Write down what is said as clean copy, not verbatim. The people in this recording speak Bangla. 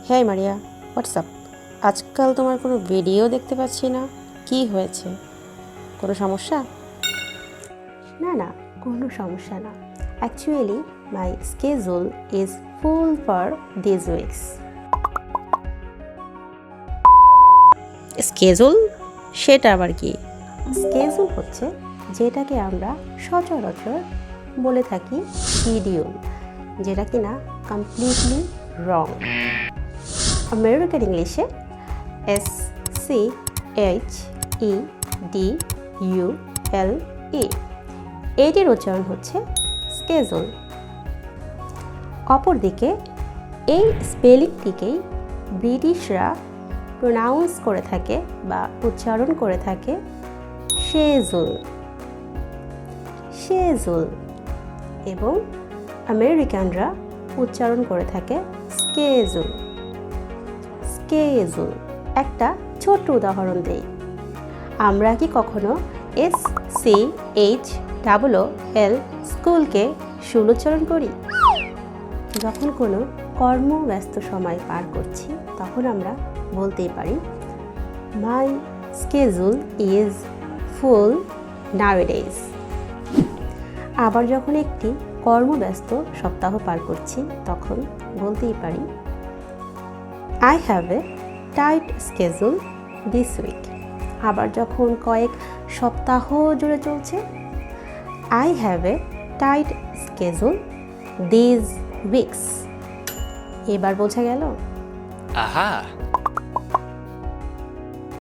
হ্যাঁ মারিয়া, হোয়াটসঅ্যাপ। আজকাল তোমার কোনো ভিডিও দেখতে পাচ্ছি না, কি হয়েছে? কোনো সমস্যা? না না, কোনো সমস্যা না। Actually my schedule is full for this weeks. Schedule? সেটা আবার কি? স্কেজুল হচ্ছে যেটাকে আমরা সচরাচর বলে থাকি শিডিউল, যেটা কিনা কমপ্লিটলি রং। আমেরিকান ইংলিশে SCHEDULE, এটির উচ্চারণ হচ্ছে স্কেজুল। অপরদিকে এই স্পেলিংটিকেই ব্রিটিশরা প্রোনাউন্স করে থাকে বা উচ্চারণ করে থাকে শেজুল, শেজুল, এবং আমেরিকানরা উচ্চারণ করে থাকে স্কেজুল, স্কেজুল। একটা ছোট্ট উদাহরণ দেই। আমরা কি কখনো SCHOOL স্কুলকে শুল উচ্চারণ করি? যখন কোনো কর্মব্যস্ত সময় পার করছি তখন আমরা বলতেই পারি মাই স্কেজুল ইজ ফুল নাওয়েডেজ। আবার যখন একটি কর্মব্যস্ত সপ্তাহ পার করছি তখন বলতেই পারি I have a tight schedule this week. আবার যখন কয়েক সপ্তাহ জুড়ে চলছে I have a tight schedule this weeks. এবার বোঝা গেল? Aha!